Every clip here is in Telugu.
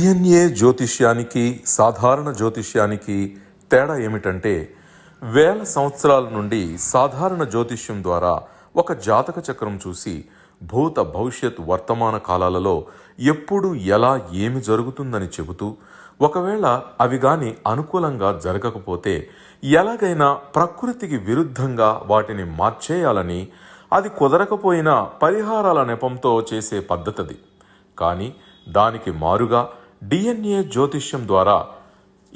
డిఎన్ఏ జ్యోతిష్యానికి సాధారణ జ్యోతిష్యానికి తేడా ఏమిటంటే, వేల సంవత్సరాల నుండి సాధారణ జ్యోతిష్యం ద్వారా ఒక జాతక చక్రం చూసి భూత భవిష్యత్ వర్తమాన కాలాలలో ఎప్పుడు ఎలా ఏమి జరుగుతుందని చెబుతూ, ఒకవేళ అవి గాని అనుకూలంగా జరగకపోతే ఎలాగైనా ప్రకృతికి విరుద్ధంగా వాటిని మార్చేయాలని, అది కుదరకపోయినా పరిహారాల నెపంతో చేసే పద్ధతిది. కానీ దానికి మారుగా డిఎన్ఏ జ్యోతిష్యం ద్వారా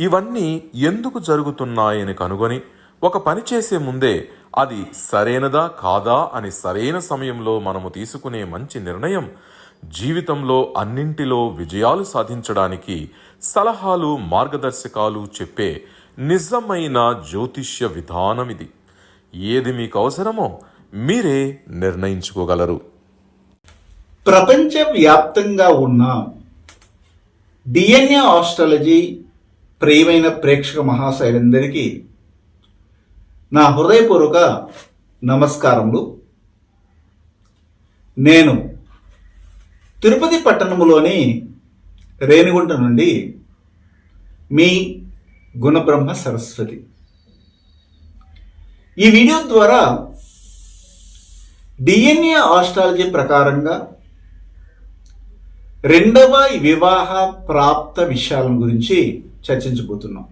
ఇవన్నీ ఎందుకు జరుగుతున్నాయని కనుగొని ఒక పని చేసే ముందే అది సరైనదా కాదా అని సరైన సమయంలో మనము తీసుకునే మంచి నిర్ణయం జీవితంలో అన్నింటిలో విజయాలు సాధించడానికి సలహాలు మార్గదర్శకాలు చెప్పే నిజమైన జ్యోతిష్య విధానం ఇది. ఏది మీకు అవసరమో మీరే నిర్ణయించుకోగలరు. ప్రపంచవ్యాప్తంగా ఉన్న డిఎన్ఏ ఆస్ట్రాలజీ ప్రియమైన ప్రేక్షక మహాశయులందరికీ నా హృదయపూర్వక నమస్కారములు. నేను తిరుపతి పట్టణంలోని రేణిగుంట నుండి మీ గుణబ్రహ్మ సరస్వతి. ఈ వీడియో ద్వారా డిఎన్ఏ ఆస్ట్రాలజీ ప్రకారంగా రెండవ వివాహ ప్రాప్త విషయాల గురించి చర్చించబోతున్నాం.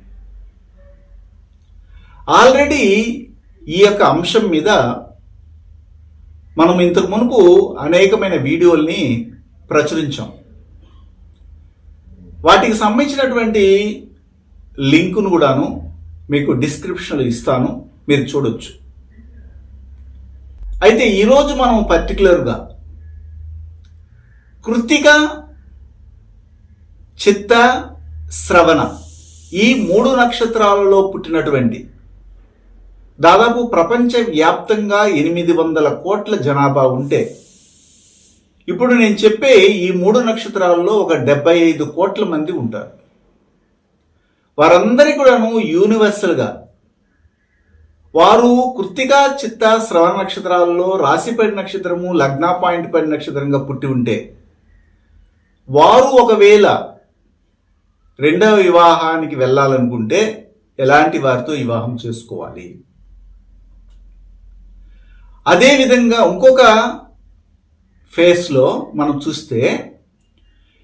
ఆల్రెడీ ఈ యొక్క అంశం మీద మనం ఇంతకు మునుపు అనేకమైన వీడియోల్ని ప్రచురించాం. వాటికి సంబంధించినటువంటి లింకును కూడాను మీకు డిస్క్రిప్షన్లో ఇస్తాను, మీరు చూడొచ్చు. అయితే ఈరోజు మనం పర్టికులర్గా కృత్తిక, చిత్త, శ్రవణ ఈ 3 నక్షత్రాలలో పుట్టినటువంటి దాదాపు ప్రపంచవ్యాప్తంగా 800 కోట్ల జనాభా ఉంటే, ఇప్పుడు నేను చెప్పే ఈ 3 నక్షత్రాలలో ఒక 75 కోట్ల మంది ఉంటారు. వారందరికీ కూడాను యూనివర్సల్గా వారు కృత్తిక, చిత్త, శ్రవణ నక్షత్రాలలో రాశిపడి నక్షత్రము, లగ్న పాయింట్ పడి నక్షత్రంగా పుట్టి ఉంటే వారు ఒకవేళ రెండవ వివాహానికి వెళ్ళాలనుకుంటే ఎలాంటి వారితో వివాహం చేసుకోవాలి. అదేవిధంగా ఇంకొక ఫేస్లో మనం చూస్తే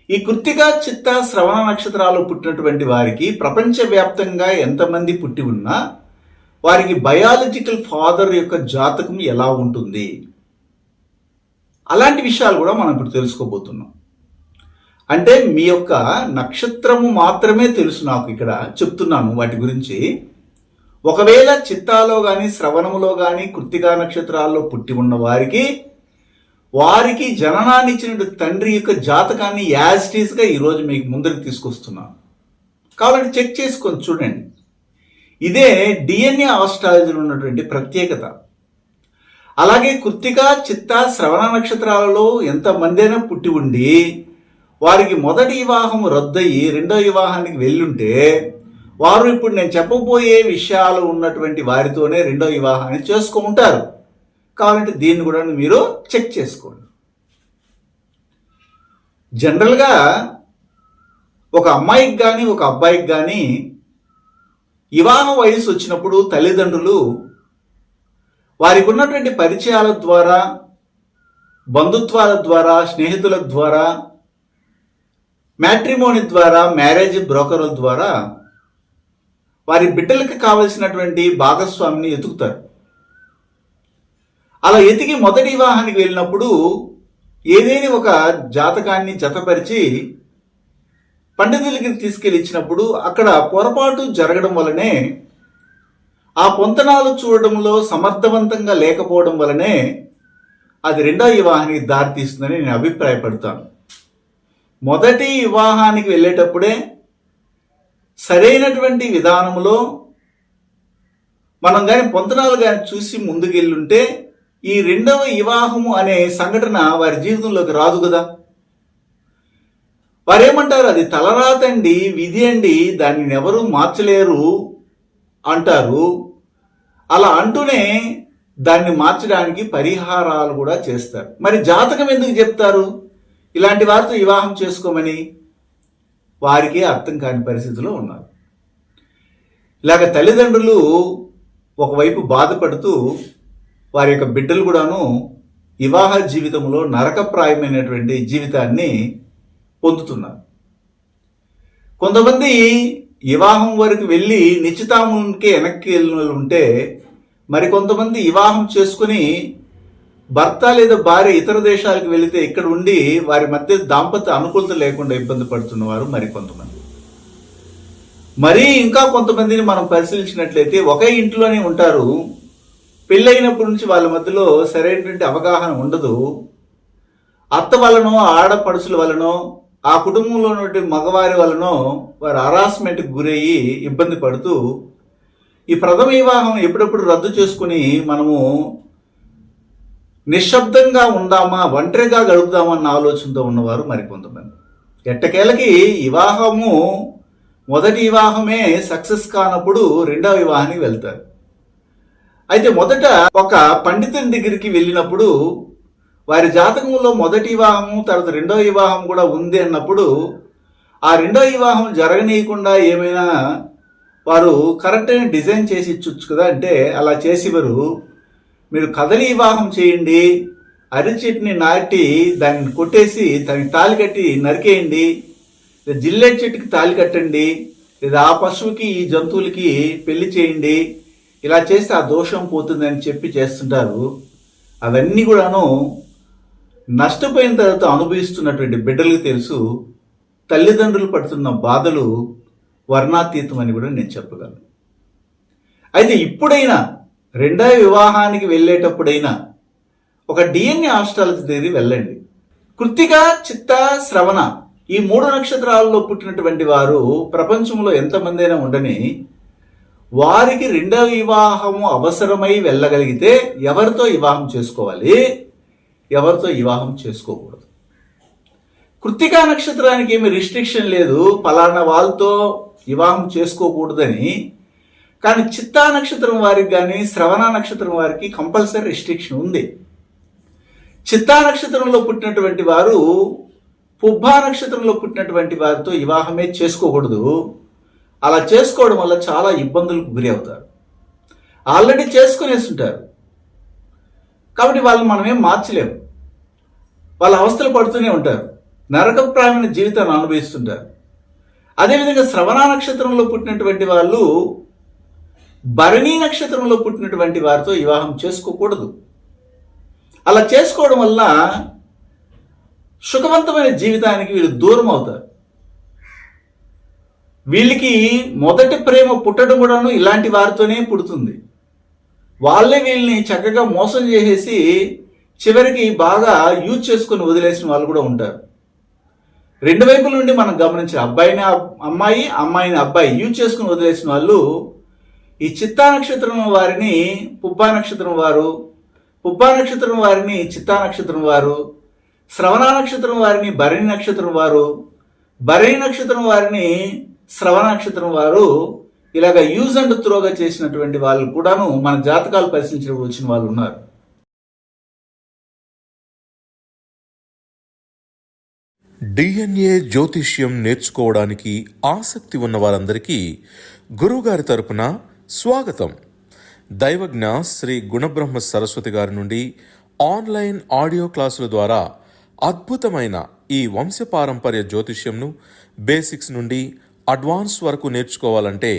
ఈ కృత్తిక, చిత్త, శ్రవణ నక్షత్రాలు పుట్టినటువంటి వారికి ప్రపంచవ్యాప్తంగా ఎంతమంది పుట్టి ఉన్నా వారికి బయాలజికల్ ఫాదర్ యొక్క జాతకం ఎలా ఉంటుంది, అలాంటి విషయాలు కూడా మనం ఇప్పుడు తెలుసుకోబోతున్నాం. అంటే మీ యొక్క నక్షత్రము మాత్రమే తెలుసు, నాకు ఇక్కడ చెప్తున్నాను వాటి గురించి. ఒకవేళ చిత్తాలో కానీ శ్రవణములో కానీ కృత్తికా నక్షత్రాల్లో పుట్టి ఉన్న వారికి జననాన్ని ఇచ్చిన తండ్రి యొక్క జాతకాన్ని యాజ్ ఇట్ ఈస్గా ఈరోజు మీకు ముందరికి తీసుకొస్తున్నాను. కాబట్టి చెక్ చేసుకొని చూడండి. ఇదే డిఎన్ఏ ఆస్ట్రాలజీలో ఉన్నటువంటి ప్రత్యేకత. అలాగే కృత్తిక, చిత్త, శ్రవణ నక్షత్రాలలో ఎంతమందైనా పుట్టి ఉండి వారికి మొదటి వివాహం రద్దయి రెండో వివాహానికి వెళ్ళుంటే వారు ఇప్పుడు నేను చెప్పబోయే విషయాలు ఉన్నటువంటి వారితోనే రెండో వివాహాన్ని చేసుకుంటారు. కాబట్టి దీన్ని కూడా మీరు చెక్ చేసుకోండి. జనరల్గా ఒక అమ్మాయికి కానీ ఒక అబ్బాయికి కానీ వివాహ వయసు వచ్చినప్పుడు తల్లిదండ్రులు వారికి ఉన్నటువంటి పరిచయాల ద్వారా, బంధుత్వాల ద్వారా, స్నేహితుల ద్వారా, మ్యాట్రిమోని ద్వారా, మ్యారేజ్ బ్రోకర్ల ద్వారా వారి బిడ్డలకు కావలసినటువంటి భాగస్వామిని ఎతుకుతారు. అలా ఎతికి మొదటి వివాహానికి వెళ్ళినప్పుడు ఏదైనా ఒక జాతకాన్ని జతపరిచి పండితులకి తీసుకెళ్ళి ఇచ్చినప్పుడు అక్కడ పొరపాటు జరగడం వలనే, ఆ పొంతనాలు చూడడంలో సమర్థవంతంగా లేకపోవడం వలనే అది రెండో వివాహానికి దారితీస్తుందని నేను అభిప్రాయపడతాను. మొదటి వివాహానికి వెళ్ళేటప్పుడే సరైనటువంటి విధానంలో మనం కానీ పొంతనాలు కానీ చూసి ముందుకెళ్ళుంటే ఈ రెండవ వివాహము అనే సంఘటన వారి జీవితంలోకి రాదు కదా. వారేమంటారు, అది తలరాతండి, విధి అండి, దానిని ఎవరూ మార్చలేరు అంటారు. అలా అంటూనే దాన్ని మార్చడానికి పరిహారాలు కూడా చేస్తారు. మరి జాతకం ఎందుకు చెప్తారు ఇలాంటి వారితో వివాహం చేసుకోమని? వారికి అర్థం కాని పరిస్థితిలో ఉన్నారు. ఇలాగ తల్లిదండ్రులు ఒకవైపు బాధపడుతూ వారి యొక్క బిడ్డలు కూడాను వివాహ జీవితంలో నరకప్రాయమైనటువంటి జీవితాన్ని పొందుతున్నారు. కొంతమంది వివాహం వరకు వెళ్ళి నిశ్చితాములకే వెనక్కి వెళ్ళిన వాళ్ళు ఉంటే, మరికొంతమంది వివాహం చేసుకుని భర్త లేదా భార్య ఇతర దేశాలకు వెళితే ఇక్కడ ఉండి వారి మధ్య దాంపత్య అనుకూలత లేకుండా ఇబ్బంది పడుతున్నవారు మరికొంతమంది. ఇంకా కొంతమందిని మనం పరిశీలించినట్లయితే ఒకే ఇంట్లోనే ఉంటారు. పెళ్ళైనప్పటి నుంచి వాళ్ళ మధ్యలో సరైనటువంటి అవగాహన ఉండదు. అత్త వలనో ఆడపడుచుల వలనో ఆ కుటుంబంలో ఉన్నటువంటి మగవారి వలనో వారు హరాస్మెంట్కి గురయ్యి ఇబ్బంది పడుతూ ఈ ప్రథమ వివాహం ఎప్పుడెప్పుడు రద్దు చేసుకుని మనము నిశ్శబ్దంగా ఉందామా, ఒంటరిగా గడుపుదామా అన్న ఆలోచనతో ఉన్నవారు మరికొంతమంది. ఎట్టకేలకి వివాహము మొదటి వివాహమే సక్సెస్ కానప్పుడు రెండవ వివాహానికి వెళ్తారు. అయితే మొదట ఒక పండితుని దగ్గరికి వెళ్ళినప్పుడు వారి జాతకంలో మొదటి వివాహము తర్వాత రెండవ వివాహం కూడా ఉంది అన్నప్పుడు ఆ రెండవ వివాహం జరగనీయకుండా ఏమైనా వారు కరెక్ట్ అయిన డిజైన్ చేసి ఇచ్చొచ్చు కదా అంటే అలా చేసేవారు. మీరు కదలి వివాహం చేయండి, అరటి చెట్టుని నాటి దాన్ని కొట్టేసి దానికి తాళి కట్టి నరికేయండి, లేదా జిల్లేడు చెట్టుకి తాళి కట్టండి, లేదా ఆ పశువుకి ఈ జంతువులకి పెళ్లి చేయండి, ఇలా చేస్తే ఆ దోషం పోతుందని చెప్పి చేస్తుంటారు. అవన్నీ కూడాను నష్టపోయిన తర్వాత అనుభవిస్తున్నటువంటి బిడ్డలకు తెలుసు. తల్లిదండ్రులు పడుతున్న బాధలు వర్ణాతీతం అని కూడా నేను చెప్పగలను. అయితే ఇప్పుడైనా రెండవ వివాహానికి వెళ్ళేటప్పుడైనా ఒక డిఎన్ఏ ఆస్ట్రాలజీ దగ్గరికి వెళ్ళండి. కృత్తిక, చిత్త, శ్రవణ ఈ 3 నక్షత్రాలలో పుట్టినటువంటి వారు ప్రపంచంలో ఎంతమంది అయినా ఉండని వారికి రెండవ వివాహము అవసరమై వెళ్ళగలిగితే ఎవరితో వివాహం చేసుకోవాలి, ఎవరితో వివాహం చేసుకోకూడదు. కృత్తికా నక్షత్రానికి ఏమి రిస్ట్రిక్షన్ లేదు, ఫలానా వాళ్ళతో వివాహం చేసుకోకూడదని. కానీ చిత్తా నక్షత్రం వారికి కానీ శ్రవణ నక్షత్రం వారికి కంపల్సరీ రిస్ట్రిక్షన్ ఉంది. చిత్తా నక్షత్రంలో పుట్టినటువంటి వారు పుబ్బా నక్షత్రంలో పుట్టినటువంటి వారితో వివాహమే చేసుకోకూడదు. అలా చేసుకోవడం వల్ల చాలా ఇబ్బందులకు గురి అవుతారు. ఆల్రెడీ చేసుకునేస్తుంటారు కాబట్టి వాళ్ళని మనమేం మార్చలేము. వాళ్ళ అవస్థలు పడుతూనే ఉంటారు, నరకప్రాయమైన జీవితాన్ని అనుభవిస్తుంటారు. అదేవిధంగా శ్రవణ నక్షత్రంలో పుట్టినటువంటి వాళ్ళు భరణీ నక్షత్రంలో పుట్టినటువంటి వారితో వివాహం చేసుకోకూడదు. అలా చేసుకోవడం వల్ల సుఖవంతమైన జీవితానికి వీళ్ళు దూరం అవుతారు. వీళ్ళకి మొదటి ప్రేమ పుట్టడం కూడాను ఇలాంటి వారితోనే పుడుతుంది. వాళ్ళే వీళ్ళని చక్కగా మోసం చేసేసి చివరికి బాగా యూజ్ చేసుకుని వదిలేసిన వాళ్ళు కూడా ఉంటారు. రెండు వైపుల నుండి మనం గమనించిన అబ్బాయిని అమ్మాయి, అమ్మాయిని అబ్బాయి యూజ్ చేసుకుని వదిలేసిన వాళ్ళు ఈ చిత్తా నక్షత్రం వారిని పుబ్బా నక్షత్రం వారు, పుబ్బా నక్షత్రం వారిని చిత్తా నక్షత్రం వారు, శ్రవణ నక్షత్రం వారిని భరణి నక్షత్రం వారు, భరణి నక్షత్రం వారిని శ్రవణ నక్షత్రం వారు ఇలాగ యూజ్ అండ్ త్రోగా చేసినటువంటి వాళ్ళు కూడాను మన జాతకాలు పరిశీలించడానికి వచ్చిన వాళ్ళు ఉన్నారు. డిఎన్ఏ జ్యోతిష్యం నేర్చుకోవడానికి ఆసక్తి ఉన్న వారందరికీ గురువుగారి తరపున స్వాగతం. దైవజ్ఞ శ్రీ గుణబ్రహ్మ సరస్వతి గారి నుండి ఆన్లైన్ ఆడియో క్లాసుల ద్వారా అద్భుతమైన ఈ వంశపారంపర్య జ్యోతిష్యంను బేసిక్స్ నుండి అడ్వాన్స్ వరకు నేర్చుకోవాలంటే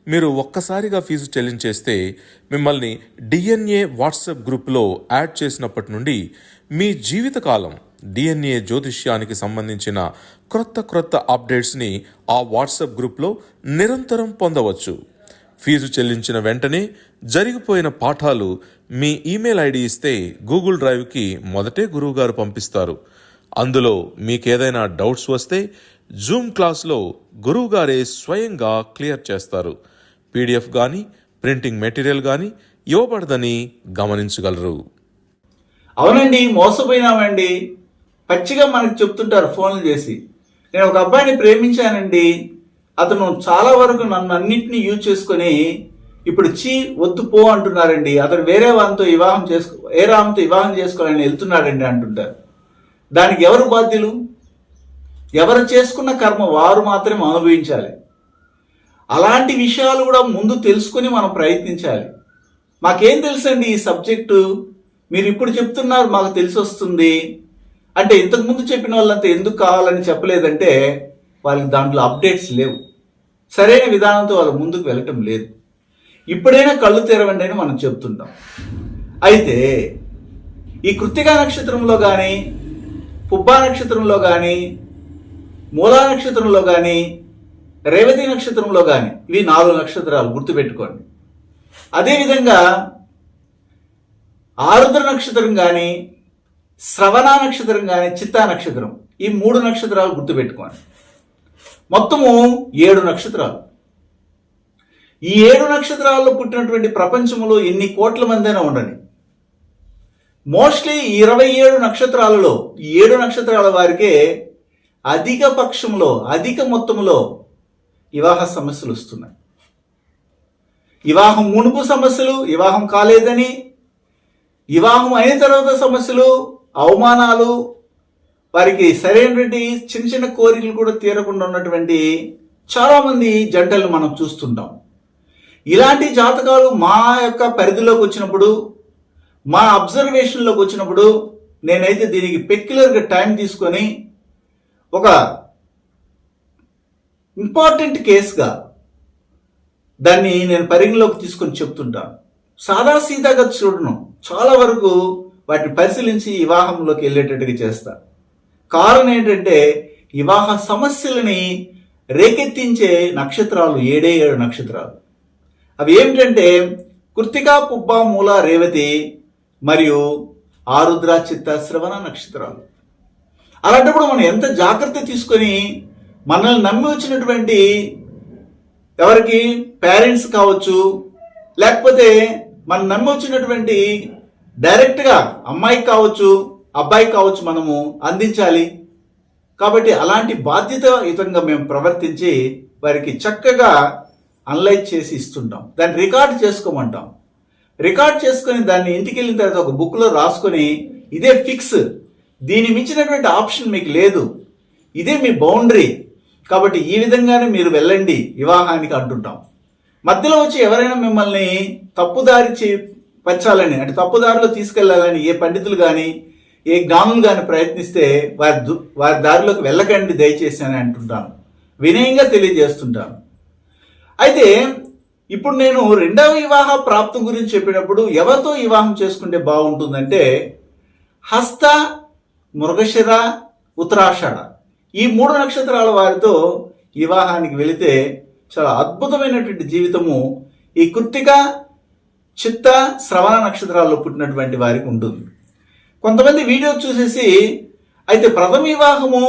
మీరు ఒక్కసారిగా ఫీజు చెల్లించేస్తే మిమ్మల్ని డిఎన్ఏ వాట్సాప్ గ్రూప్లో యాడ్ చేసినప్పటి నుండి మీ జీవితకాలం డిఎన్ఏ జ్యోతిష్యానికి సంబంధించిన క్రొత్త అప్డేట్స్ని ఆ వాట్సాప్ గ్రూప్లో నిరంతరం పొందవచ్చు. ఫీజు చెల్లించిన వెంటనే జరిగిపోయిన పాఠాలు మీ ఈమెయిల్ ఐడి ఇస్తే గూగుల్ డ్రైవ్కి మొదటే గురువుగారు పంపిస్తారు. అందులో మీకేదైనా డౌట్స్ వస్తే జూమ్ క్లాస్లో గురువుగారే స్వయంగా క్లియర్ చేస్తారు. పీడిఎఫ్ కానీ ప్రింటింగ్ మెటీరియల్ కానీ ఇవ్వబడదని గమనించగలరు. అవునండి, మోసపోయినామండి. పచ్చిగా మనకు చెప్తుంటారు ఫోన్లు చేసి, నేను ఒక అబ్బాయిని ప్రేమించానండి, అతను చాలా వరకు నన్ను అన్నింటినీ యూజ్ చేసుకొని ఇప్పుడు వద్దు పో అంటున్నారండి, అతను వేరే వాళ్ళతో వేరే ఆమెతో వివాహం చేసుకోవాలని వెళ్తున్నాడండి అంటుంటారు. దానికి ఎవరు బాధ్యులు? ఎవరు చేసుకున్న కర్మ వారు మాత్రమే అనుభవించాలి. అలాంటి విషయాలు కూడా ముందు తెలుసుకుని మనం ప్రయత్నించాలి. మాకేం తెలుసండి ఈ సబ్జెక్టు, మీరు ఇప్పుడు చెప్తున్నారు మాకు తెలిసి వస్తుంది అంటే ఇంతకుముందు చెప్పిన వాళ్ళంతా ఎందుకు కావాలని చెప్పలేదంటే వాళ్ళకి దాంట్లో అప్డేట్స్ లేవు, సరైన విధానంతో వాళ్ళు ముందుకు వెళ్ళటం లేదు. ఇప్పుడైనా కళ్ళు తెరవండి అని మనం చెప్తుంటాం. అయితే ఈ కృత్తికా నక్షత్రంలో కానీ, పుబ్బా నక్షత్రంలో కానీ, మూలా నక్షత్రంలో కానీ, రేవతి నక్షత్రంలో కానీ, ఇవి 4 నక్షత్రాలు గుర్తుపెట్టుకోండి. అదేవిధంగా ఆరుద్ర నక్షత్రం కానీ, శ్రవణ నక్షత్రం కానీ, చిత్తా నక్షత్రం, ఈ 3 నక్షత్రాలు గుర్తుపెట్టుకోండి. మొత్తము 7 నక్షత్రాలు. ఈ 7 నక్షత్రాల్లో పుట్టినటువంటి ప్రపంచంలో ఎన్ని కోట్ల మంది అయినా ఉండని, మోస్ట్లీ 27 నక్షత్రాలలో 7 నక్షత్రాల వారికే అధిక పక్షంలో, అధిక మొత్తంలో వివాహ సమస్యలు వస్తున్నాయి. వివాహం మునుపు సమస్యలు, వివాహం కాలేదని, వివాహం అయిన తర్వాత సమస్యలు, అవమానాలు, వారికి సరైనటువంటి చిన్న చిన్న కోరికలు కూడా తీరకుండా ఉన్నటువంటి చాలామంది జంటలను మనం చూస్తుంటాం. ఇలాంటి జాతకాలు మా యొక్క పరిధిలోకి వచ్చినప్పుడు, మా అబ్జర్వేషన్లోకి వచ్చినప్పుడు నేనైతే దీనికి పెక్యులర్గా టైం తీసుకొని ఒక ఇంపార్టెంట్ కేసుగా దాన్ని నేను పరిగణలోకి తీసుకొని చెప్తుంటాను. సాదాసీదాగా చూడను, చాలా వరకు వాటిని పరిశీలించి వివాహంలోకి వెళ్ళేటట్టుగా చేస్తా. కారణం ఏంటంటే వివాహ సమస్యలని రేకెత్తించే నక్షత్రాలు 7 నక్షత్రాలు. అవి ఏమిటంటే కృత్తికా, పుబ్బా, మూల, రేవతి మరియు ఆరుద్ర, చిత్త, శ్రవణ నక్షత్రాలు. అలాంటప్పుడు మనం ఎంత జాగ్రత్త తీసుకొని మనల్ని నమ్మి వచ్చినటువంటి ఎవరికి పేరెంట్స్ కావచ్చు, లేకపోతే మనం నమ్మి వచ్చినటువంటి డైరెక్ట్గా అమ్మాయికి కావచ్చు, అబ్బాయికి కావచ్చు, మనము అందించాలి. కాబట్టి అలాంటి బాధ్యతాయుతంగా మేము ప్రవర్తించి వారికి చక్కగా అనలైజ్ చేసి ఇస్తుంటాం. దాన్ని రికార్డ్ చేసుకోమంటాం. రికార్డ్ చేసుకొని దాన్ని ఇంటికి వెళ్ళిన తర్వాత ఒక బుక్లో రాసుకొని ఇదే ఫిక్స్, దీని మించినటువంటి ఆప్షన్ మీకు లేదు, ఇదే మీ బౌండరీ, కాబట్టి ఈ విధంగానే మీరు వెళ్ళండి వివాహానికి అంటుంటాం. మధ్యలో వచ్చి ఎవరైనా మిమ్మల్ని తప్పుదారి పచ్చాలని, అంటే తప్పుదారిలో తీసుకెళ్లాలని ఏ పండితులు కానీ, ఏ జ్ఞానులు కానీ ప్రయత్నిస్తే వారి దారిలోకి వెళ్ళకండి దయచేసి అని అంటుంటాను, వినయంగా తెలియజేస్తుంటాను. అయితే ఇప్పుడు నేను రెండవ వివాహ ప్రాప్తం గురించి చెప్పినప్పుడు ఎవరితో వివాహం చేసుకుంటే బాగుంటుందంటే హస్త, మృగశిర, ఉత్తరాషాఢ ఈ 3 నక్షత్రాల వారితో వివాహానికి వెళితే చాలా అద్భుతమైనటువంటి జీవితము ఈ కృత్తిక, చిత్త, శ్రవణ నక్షత్రాల్లో పుట్టినటువంటి వారికి ఉంటుంది. కొంతమంది వీడియో చూసేసి అయితే ప్రథమ వివాహము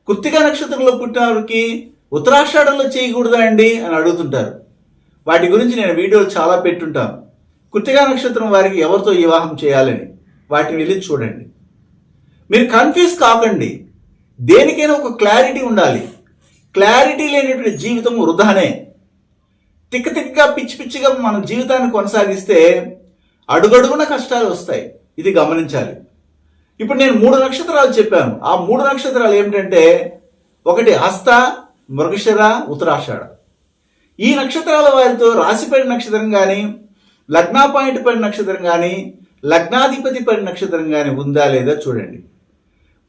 కృత్తిక నక్షత్రంలో పుట్టిన వారికి ఉత్తరాషాఢంలో చేయకూడదా అండి అని అడుగుతుంటారు. వాటి గురించి నేను వీడియోలు చాలా పెట్టుంటాను. కృత్తిక నక్షత్రం వారికి ఎవరితో వివాహం చేయాలని వాటిని వెళ్ళి చూడండి. మీరు కన్ఫ్యూజ్ కాకండి, దేనికైనా ఒక క్లారిటీ ఉండాలి. క్లారిటీ లేనటువంటి జీవితం వృధానే. తిక్కగా పిచ్చి పిచ్చిగా మనం జీవితాన్ని కొనసాగిస్తే అడుగడుగున కష్టాలు వస్తాయి, ఇది గమనించాలి. ఇప్పుడు నేను 3 నక్షత్రాలు చెప్పాను. ఆ 3 నక్షత్రాలు ఏమిటంటే ఒకటి హస్త, మృగశిర, ఉత్తరాషాఢ. ఈ నక్షత్రాల వారితో రాశిపడి నక్షత్రం కానీ, లగ్నా పాయింట్ పడి నక్షత్రం కానీ, లగ్నాధిపతి పడి నక్షత్రం కానీ ఉందా లేదా చూడండి.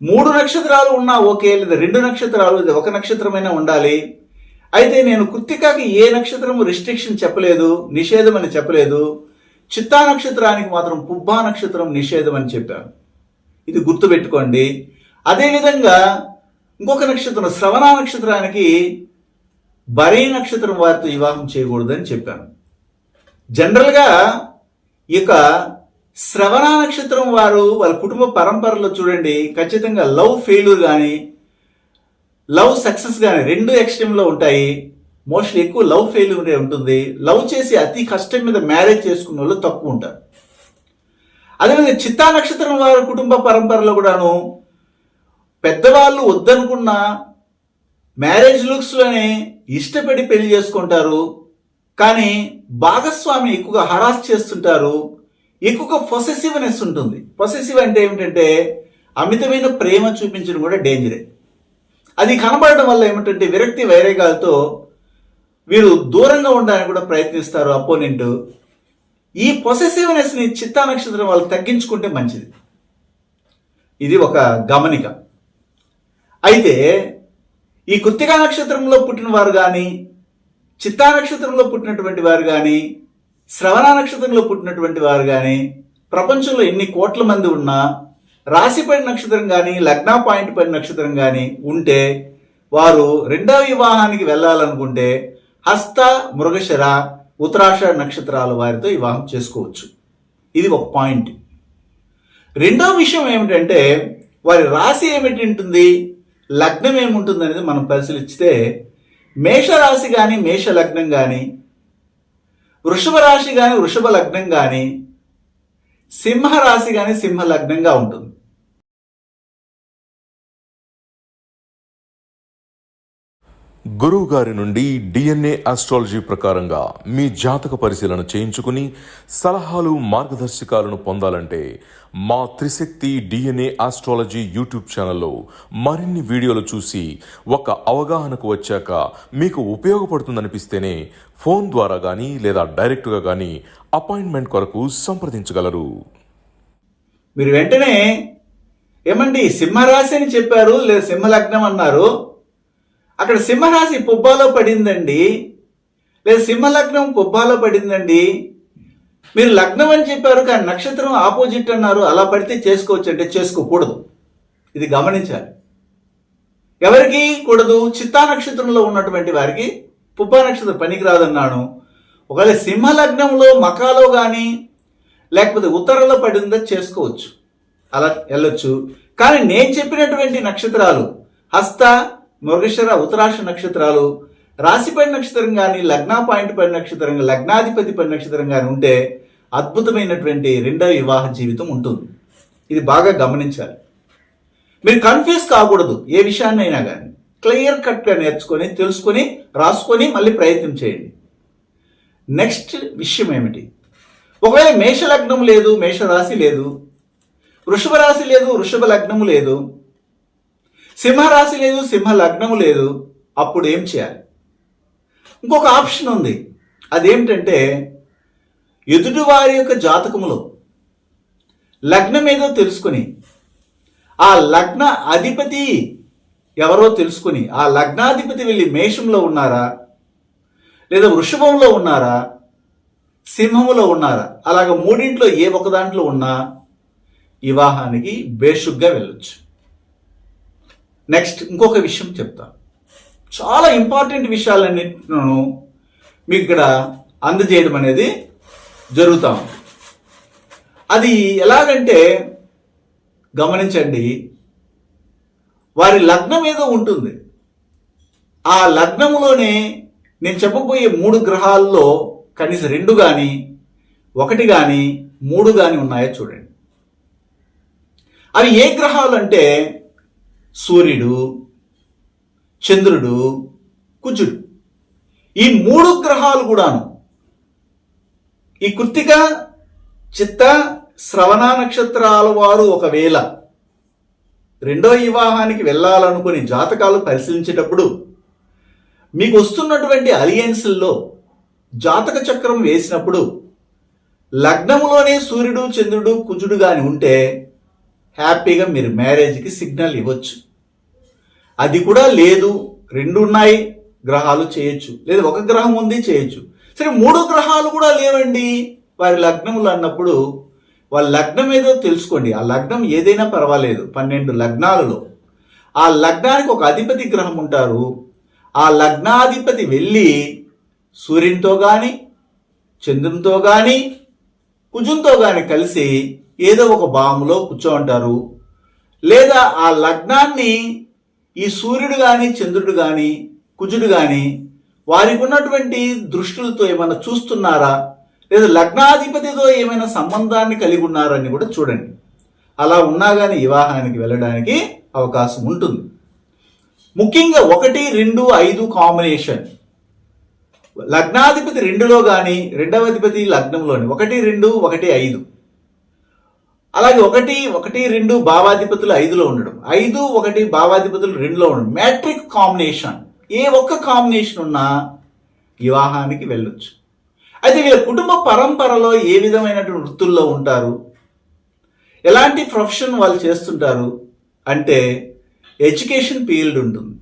3 నక్షత్రాలు ఉన్నా ఓకే, లేదా 2 నక్షత్రాలు, లేదా 1 నక్షత్రమైనా ఉండాలి. అయితే నేను కృత్తికకి ఏ నక్షత్రము రిస్ట్రిక్షన్ చెప్పలేదు, నిషేధం అని చెప్పలేదు. చిత్తా నక్షత్రానికి మాత్రం పుబ్బా నక్షత్రం నిషేధం అని చెప్పాను, ఇది గుర్తుపెట్టుకోండి. అదేవిధంగా ఇంకొక నక్షత్రం శ్రవణ నక్షత్రానికి భరణి నక్షత్రం వారితో వివాహం చేయకూడదని చెప్పాను. జనరల్గా ఈ యొక్క శ్రవణ నక్షత్రం వారు వాళ్ళ కుటుంబ పరంపరలో చూడండి ఖచ్చితంగా లవ్ ఫెయిల్యూర్ కానీ, లవ్ సక్సెస్ కానీ 2 ఎక్స్ట్రీమ్లో ఉంటాయి. మోస్ట్లీ ఎక్కువ లవ్ ఫెయిల్యూర్ ఉంటుంది. లవ్ చేసి అతి కష్టం మీద మ్యారేజ్ చేసుకున్న వాళ్ళు తక్కువ ఉంటారు. అదేవిధంగా చిత్తా నక్షత్రం వారి కుటుంబ పరంపరలో కూడాను పెద్దవాళ్ళు వద్దనుకున్న మ్యారేజ్ లుక్స్లోనే ఇష్టపడి పెళ్లి చేసుకుంటారు, కానీ భాగస్వామి ఎక్కువగా హరాస్ చేస్తుంటారు. ఎక్కువగా పొసెసివ్నెస్ ఉంటుంది. పొసెసివ్ అంటే ఏమిటంటే అమితమైన ప్రేమ చూపించడం కూడా డేంజరే. అది కనబడడం వల్ల ఏమిటంటే విరక్తి వైరాగ్యాలతో వీరు దూరంగా ఉండడానికి కూడా ప్రయత్నిస్తారు అపోనెంట్. ఈ పొసెసివ్నెస్ని చిత్తా నక్షత్రం వాళ్ళు తగ్గించుకుంటే మంచిది. ఇది ఒక గమనిక. అయితే ఈ కృత్తికా నక్షత్రంలో పుట్టిన వారు కానీ, చిత్తా నక్షత్రంలో పుట్టినటువంటి వారు కానీ, శ్రవణ నక్షత్రంలో పుట్టినటువంటి వారు కానీ, ప్రపంచంలో ఎన్ని కోట్ల మంది ఉన్నా రాశిపడి నక్షత్రం కానీ, లగ్న పాయింట్ పడి నక్షత్రం కానీ ఉంటే వారు రెండవ వివాహానికి వెళ్ళాలనుకుంటే హస్త, మృగశిర, ఉత్తరాషాఢ నక్షత్రాల వారితో వివాహం చేసుకోవచ్చు. ఇది ఒక పాయింట్. రెండవ విషయం ఏమిటంటే వారి రాశి ఏమిటి ఉంటుంది, లగ్నం ఏముంటుంది అనేది మనం పరిశీలిస్తే మేషరాశి కానీ, మేష లగ్నం కానీ, వృషభ రాశి కానీ, వృషభ లగ్నం కానీ, సింహరాశి కానీ, సింహ లగ్నంగా ఉంటుంది. గురువు గారి నుండి డిఎన్ఏ ఆస్ట్రాలజీ ప్రకారంగా మీ జాతక పరిశీలన చేయించుకుని సలహాలు, మార్గదర్శకాలను పొందాలంటే మా త్రిశక్తి డిఎన్ఏ ఆస్ట్రాలజీ యూట్యూబ్ ఛానల్లో మరిన్ని వీడియోలు చూసి ఒక అవగాహనకు వచ్చాక మీకు ఉపయోగపడుతుందనిపిస్తేనే ఫోన్ ద్వారా కానీ లేదా డైరెక్ట్గా కానీ అపాయింట్మెంట్ కొరకు సంప్రదించగలరు. మీరు వెంటనే ఏమండి సింహరాశి అని చెప్పారు, లేదా సింహలగ్నం అన్నారు, అక్కడ సింహరాశి పుబ్బాలో పడిందండి, లేదా సింహలగ్నం పుబ్బాలో పడిందండి, మీరు లగ్నం అని చెప్పారు కానీ నక్షత్రం ఆపోజిట్ అన్నారు, అలా పడితే చేసుకోవచ్చు అంటే చేసుకోకూడదు. ఇది గమనించాలి. ఎవరికి కూడదు? చిత్తా నక్షత్రంలో ఉన్నటువంటి వారికి పుబ్బా నక్షత్రం పనికిరాదన్నాను. ఒకవేళ సింహలగ్నంలో మకాలో కానీ లేకపోతే ఉత్తరంలో పడిందో చేసుకోవచ్చు, అలా వెళ్ళొచ్చు. కానీ నేను చెప్పినటువంటి నక్షత్రాలు హస్త, మృగశిర, ఉత్తరాష నక్షత్రాలు రాశిపడి నక్షత్రం కానీ, లగ్న పాయింట్ పడి నక్షత్రం, లగ్నాధిపతి పడి నక్షత్రం కానీ ఉంటే అద్భుతమైనటువంటి రెండవ వివాహ జీవితం ఉంటుంది. ఇది బాగా గమనించాలి. మీరు కన్ఫ్యూజ్ కాకూడదు. ఏ విషయాన్నైనా కానీ క్లియర్ కట్గా నేర్చుకొని, తెలుసుకొని, రాసుకొని మళ్ళీ ప్రయత్నం చేయండి. నెక్స్ట్ విషయం ఏమిటి? ఒకవేళ మేష లగ్నం లేదు, మేష రాశి లేదు, వృషభ రాశి లేదు, వృషభ లగ్నము లేదు, సింహరాశి లేదు, సింహ లగ్నము లేదు, అప్పుడు ఏం చేయాలి? ఇంకొక ఆప్షన్ ఉంది. అదేమిటంటే ఎదుటివారి యొక్క జాతకములో లగ్నం ఏదో తెలుసుకుని ఆ లగ్న అధిపతి ఎవరో తెలుసుకుని ఆ లగ్నాధిపతి వెళ్ళి మేషంలో ఉన్నారా, లేదా వృషభంలో ఉన్నారా, సింహములో ఉన్నారా, అలాగ మూడింట్లో ఏ ఒక దాంట్లో ఉన్నా వివాహానికి బేషుగ్గా వెళ్ళొచ్చు. నెక్స్ట్ ఇంకొక విషయం చెప్తాను. చాలా ఇంపార్టెంట్ విషయాలన్నింటిను మీకు ఇక్కడ అందజేయడం అనేది జరుగుతూ ఉంది. అది ఎలాగంటే గమనించండి. వారి లగ్నం ఏదో ఉంటుంది, ఆ లగ్నములోనే నేను చెప్పబోయే 3 గ్రహాల్లో కనీసం 2 కానీ 1 కానీ 3 కానీ ఉన్నాయో చూడండి. అవి ఏ గ్రహాలు అంటే సూర్యుడు, చంద్రుడు, కుజుడు. ఈ 3 గ్రహాలు కూడాను ఈ కృత్తిక, చిత్త, శ్రవణ నక్షత్రాల వారు ఒకవేళ రెండో వివాహానికి వెళ్ళాలనుకుని జాతకాలు పరిశీలించేటప్పుడు మీకు వస్తున్నటువంటి అలియన్స్ల్లో జాతక చక్రం వేసినప్పుడు లగ్నములోనే సూర్యుడు, చంద్రుడు, కుజుడు కానీ ఉంటే హ్యాపీగా మీరు మ్యారేజ్కి సిగ్నల్ ఇవ్వచ్చు. అది కూడా లేదు, 2 ఉన్నాయి గ్రహాలు చేయొచ్చు, లేదా 1 గ్రహం ఉంది చేయొచ్చు. సరే 3 గ్రహాలు కూడా లేవండి వారి లగ్నములు అన్నప్పుడు వాళ్ళ లగ్నం ఏదో తెలుసుకోండి. ఆ లగ్నం ఏదైనా పర్వాలేదు. 12 లగ్నాలలో ఆ లగ్నానికి ఒక అధిపతి గ్రహం ఉంటారు. ఆ లగ్నాధిపతి వెళ్ళి సూర్యునితో కానీ, చంద్రునితో కానీ, కుజునితో కానీ కలిసి ఏదో ఒక భావంలో కూర్చోంటారు. లేదా ఆ లగ్నాన్ని ఈ సూర్యుడు కానీ, చంద్రుడు కానీ, కుజుడు కానీ వారికి ఉన్నటువంటి దృష్టులతో ఏమైనా చూస్తున్నారా, లేదా లగ్నాధిపతితో ఏమైనా సంబంధాన్ని కలిగి ఉన్నారని కూడా చూడండి. అలా ఉన్నా కానీ వివాహానికి వెళ్ళడానికి అవకాశం ఉంటుంది. ముఖ్యంగా 1, 2, 5 కాంబినేషన్. లగ్నాధిపతి 2లో కానీ, రెండవ అధిపతి లగ్నంలోని 1, 2, 1, 5 అలాగే 1 2 భావాధిపతులు 5లో ఉండడం, 5 1 భావాధిపతులు 2లో ఉండడం, మ్యాట్రిక్ కాంబినేషన్. ఏ ఒక్క కాంబినేషన్ ఉన్నా వివాహానికి వెళ్ళొచ్చు. అయితే వీళ్ళ కుటుంబ పరంపరలో ఏ విధమైనటువంటి వృత్తుల్లో ఉంటారు, ఎలాంటి ప్రొఫెషన్ వాళ్ళు చేస్తుంటారు అంటే ఎడ్యుకేషన్ ఫీల్డ్ ఉంటుంది,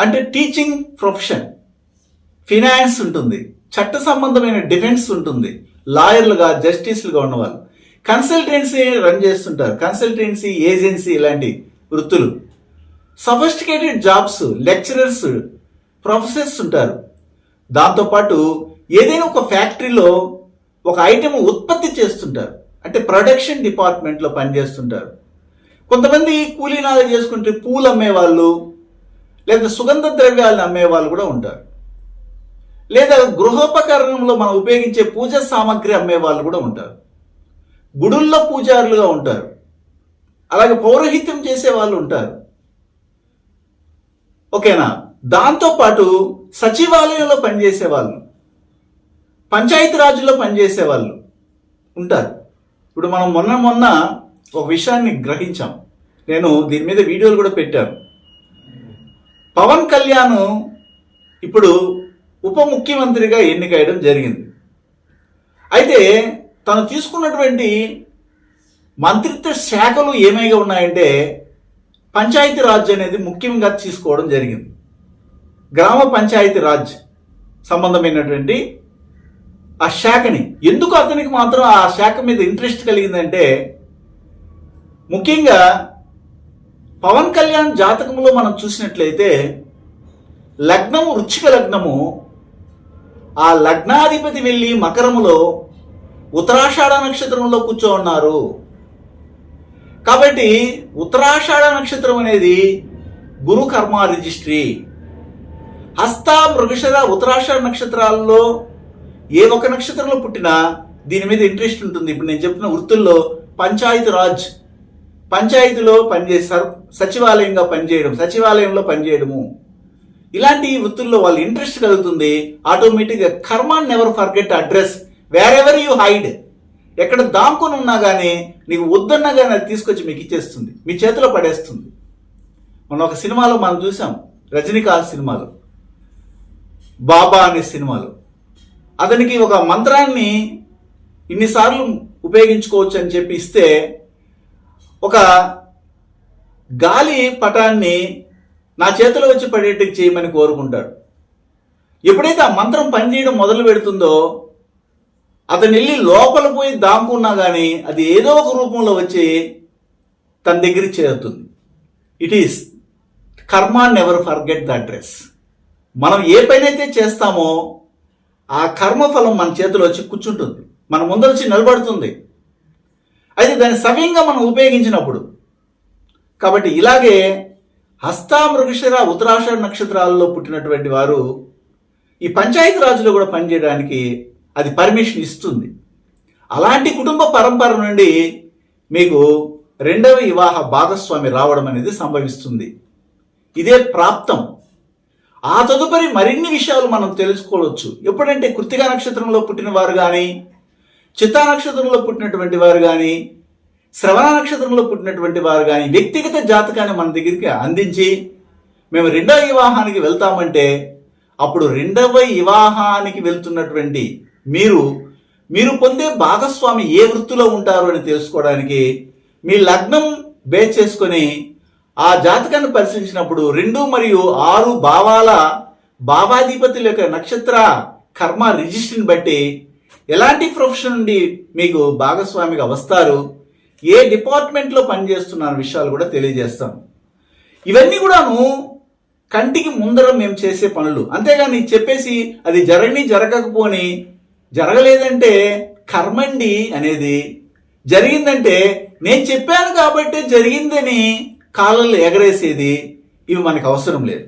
అంటే టీచింగ్ ప్రొఫెషన్, ఫినాన్స్ ఉంటుంది, చట్ట సంబంధమైన డిఫెన్స్ ఉంటుంది, లాయర్లుగా జస్టిస్లుగా ఉన్నవాళ్ళు, కన్సల్టెన్సీ రన్ చేస్తుంటారు, కన్సల్టెన్సీ ఏజెన్సీ ఇలాంటి వృత్తులు, సఫిస్టికేటెడ్ జాబ్స్, లెక్చరర్స్, ప్రొఫెసర్స్ ఉంటారు. దాంతోపాటు ఏదైనా ఒక ఫ్యాక్టరీలో ఒక ఐటెం ఉత్పత్తి చేస్తుంటారు, అంటే ప్రొడక్షన్ డిపార్ట్మెంట్లో పనిచేస్తుంటారు. కొంతమంది కూలీనాలు చేసుకుంటే పూలు అమ్మేవాళ్ళు, లేదా సుగంధ ద్రవ్యాలను అమ్మేవాళ్ళు కూడా ఉంటారు, లేదా గృహోపకరణంలో మనం ఉపయోగించే పూజా సామాగ్రి అమ్మేవాళ్ళు కూడా ఉంటారు, గుడుల్లో పూజారులుగా ఉంటారు, అలాగే పౌరోహిత్యం చేసే వాళ్ళు ఉంటారు. ఓకేనా? దాంతోపాటు సచివాలయంలో పనిచేసే వాళ్ళు, పంచాయతీరాజులో పనిచేసే వాళ్ళు ఉంటారు. ఇప్పుడు మనం మొన్న ఒక విషయాన్ని గ్రహించాం, నేను దీని మీద వీడియోలు కూడా పెట్టాను. పవన్ కళ్యాణ్ ఇప్పుడు ఉప ముఖ్యమంత్రిగా ఎన్నికయ్యడం జరిగింది. అయితే తను తీసుకున్నటువంటి మంత్రిత్వ శాఖలు ఏమైగా ఉన్నాయంటే పంచాయతీ రాజ్ అనేది ముఖ్యంగా తీసుకోవడం జరిగింది. గ్రామ పంచాయతీ రాజ్ సంబంధమైనటువంటి ఆ శాఖని, ఎందుకు అతనికి మాత్రం ఆ శాఖ మీద ఇంట్రెస్ట్ కలిగిందంటే, ముఖ్యంగా పవన్ కళ్యాణ్ జాతకంలో మనం చూసినట్లయితే లగ్నము వృశ్చిక లగ్నము, ఆ లగ్నాధిపతి వెళ్ళి మకరములో ఉత్తరాషాఢ నక్షత్రంలో కూర్చో ఉన్నారు. కాబట్టి ఉత్తరాషాఢ నక్షత్రం అనేది గురు కర్మ రిజిస్ట్రీ. హస్త మృగశిర ఉత్తరాషాఢ నక్షత్రాల్లో ఏ ఒక్క నక్షత్రంలో పుట్టినా దీని మీద ఇంట్రెస్ట్ ఉంటుంది. ఇప్పుడు నేను చెప్పిన వృత్తుల్లో పంచాయతీ రాజ్, పంచాయతీలో పనిచేస్తారు, సచివాలయంగా పనిచేయడం, సచివాలయంలో పనిచేయడము, ఇలాంటి వృత్తుల్లో వాళ్ళు ఇంట్రెస్ట్ కలుగుతుంది. ఆటోమేటిక్గా కర్మ never forget address wear ever you hide. ఎక్కడ దాంకొని ఉన్నా కానీ నీకు వద్దన్నా కానీ అది తీసుకొచ్చి మీకు ఇచ్చేస్తుంది, మీ చేతిలో పడేస్తుంది. మనం ఒక సినిమాలో మనం చూసాం, రజనీకాంత్ సినిమాలో, బాబా అనే సినిమాలో, అతనికి ఒక మంత్రాన్ని ఇన్నిసార్లు ఉపయోగించుకోవచ్చు అని చెప్పి ఇస్తే ఒక గాలి పటాన్ని నా చేతిలో వచ్చి పడేట్టు చేయమని కోరుకుంటాడు. ఎప్పుడైతే ఆ మంత్రం పనిచేయడం మొదలు పెడుతుందో అతను వెళ్ళి లోపల పోయి దాముకున్నా కానీ అది ఏదో ఒక రూపంలో వచ్చి తన దగ్గరికి చేరుతుంది. ఇట్ ఈస్ కర్మ నెవర్ ఫర్గెట్ ద అడ్రస్. మనం ఏ పనైతే చేస్తామో ఆ కర్మఫలం మన చేతిలో వచ్చి కూర్చుంటుంది, మన ముందర వచ్చి నిలబడుతుంది. అయితే దాన్ని సవ్యంగా మనం ఉపయోగించినప్పుడు. కాబట్టి ఇలాగే హస్త మృగశిర ఉత్తరాషాఢ నక్షత్రాలలో పుట్టినటువంటి వారు ఈ పంచాయతీ రాజులో కూడా పనిచేయడానికి అది పర్మిషన్ ఇస్తుంది. అలాంటి కుటుంబ పరంపర నుండి మీకు రెండవ వివాహ భాగస్వామి రావడం అనేది సంభవిస్తుంది. ఇదే ప్రాప్తం. ఆ తదుపరి మరిన్ని విషయాలు మనం తెలుసుకోవచ్చు. ఎప్పుడంటే కృత్తికా నక్షత్రంలో పుట్టిన వారు కానీ, చిత్తా నక్షత్రంలో పుట్టినటువంటి వారు కానీ, శ్రవణ నక్షత్రంలో పుట్టినటువంటి వారు కానీ వ్యక్తిగత జాతకాన్ని మన దగ్గరికి అందించి మేము రెండవ వివాహానికి వెళ్తామంటే అప్పుడు రెండవ వివాహానికి వెళ్తున్నటువంటి మీరు పొందే భాగస్వామి ఏ వృత్తిలో ఉంటారు అని తెలుసుకోవడానికి మీ లగ్నం బేస్ చేసుకొని ఆ జాతకాన్ని పరిశీలించినప్పుడు 2 మరియు 6 భావాల భావాధిపతుల యొక్క నక్షత్ర కర్మ రిజిస్ట్రీని బట్టి ఎలాంటి ప్రొఫెషన్ నుండి మీకు భాగస్వామిగా వస్తారు, ఏ డిపార్ట్మెంట్లో పనిచేస్తున్న విషయాలు కూడా తెలియజేస్తాం. ఇవన్నీ కూడాను కంటికి ముందర మేము చేసే పనులు. అంతేగాని చెప్పేసి అది జరగకపోని జరగలేదంటే కర్మండి అనేది, జరిగిందంటే నేను చెప్పాను కాబట్టి జరిగిందని కాలంలో ఎగరేసేది, ఇవి మనకు అవసరం లేదు.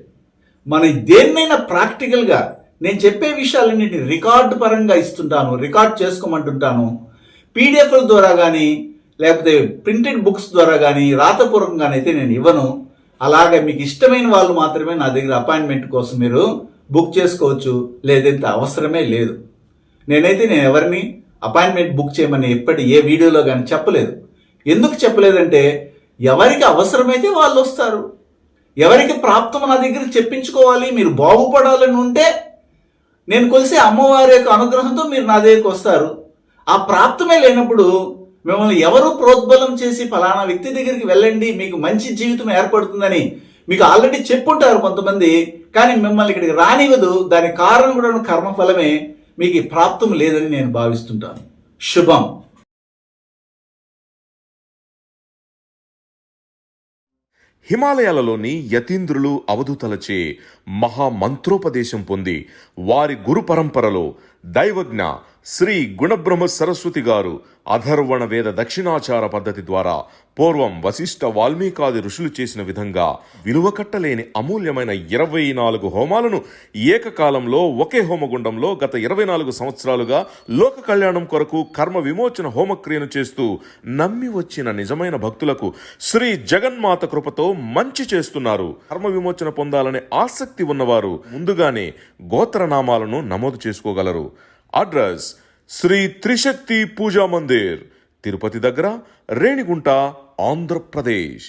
మనం దేన్నైనా ప్రాక్టికల్గా నేను చెప్పే విషయాలన్నింటినీ రికార్డు పరంగా ఇస్తుంటాను, రికార్డ్ చేసుకోమంటుంటాను. పీడిఎఫ్ల ద్వారా కానీ లేకపోతే ప్రింటెడ్ బుక్స్ ద్వారా కానీ రాతపూర్వకంగానైతే నేను ఇవ్వను. అలాగే మీకు ఇష్టమైన వాళ్ళు మాత్రమే నా దగ్గర అపాయింట్మెంట్ కోసం మీరు బుక్ చేసుకోవచ్చు, లేదంటే అవసరమే లేదు. నేను ఎవరిని అపాయింట్మెంట్ బుక్ చేయమని ఏ వీడియోలో కానీ చెప్పలేదు. ఎందుకు చెప్పలేదంటే ఎవరికి అవసరమైతే వాళ్ళు వస్తారు. ఎవరికి ప్రాప్తం నా దగ్గర చెప్పించుకోవాలి, మీరు బాగుపడాలని ఉంటే నేను కొలిసే అమ్మవారి యొక్క అనుగ్రహంతో మీరు నా దగ్గరికి వస్తారు. ఆ ప్రాప్తమే లేనప్పుడు మిమ్మల్ని ఎవరు ప్రోద్బలం చేసి ఫలానా వ్యక్తి దగ్గరికి వెళ్ళండి మీకు మంచి జీవితం ఏర్పడుతుందని మీకు ఆల్రెడీ చెప్పుంటారు కొంతమంది, కానీ మిమ్మల్ని ఇక్కడికి రానివ్వదు. దానికి కారణం కూడా కర్మఫలమే. మీకు ఈ ప్రాప్తం లేదని నేను భావిస్తుంటాను. శుభం. హిమాలయాలలోని యతీంద్రులు అవధూతలచే మహామంత్రోపదేశం పొంది వారి గురు పరంపరలో దైవజ్ఞ శ్రీ గుణబ్రహ్మ సరస్వతి గారు అధర్వణ వేద దక్షిణాచార పద్ధతి ద్వారా పూర్వం వశిష్ఠ వాల్మీకాది ఋషులు చేసిన విధంగా విలువ కట్టలేని అమూల్యమైన 24 హోమాలను ఏకకాలంలో ఒకే హోమగుండంలో గత 24 సంవత్సరాలుగా లోక కళ్యాణం కొరకు కర్మ విమోచన హోమక్రియను చేస్తూ నమ్మి వచ్చిన నిజమైన భక్తులకు శ్రీ జగన్మాత కృపతో మంచి చేస్తున్నారు. కర్మ విమోచన పొందాలనే ఆసక్తి ఉన్నవారు ముందుగానే గోత్రనామాలను నమోదు చేసుకోగలరు. అడ్రస్ శ్రీ త్రిశక్తి పూజా మందిర్, తిరుపతి దగ్గర, రేణిగుంట, ఆంధ్రప్రదేశ్.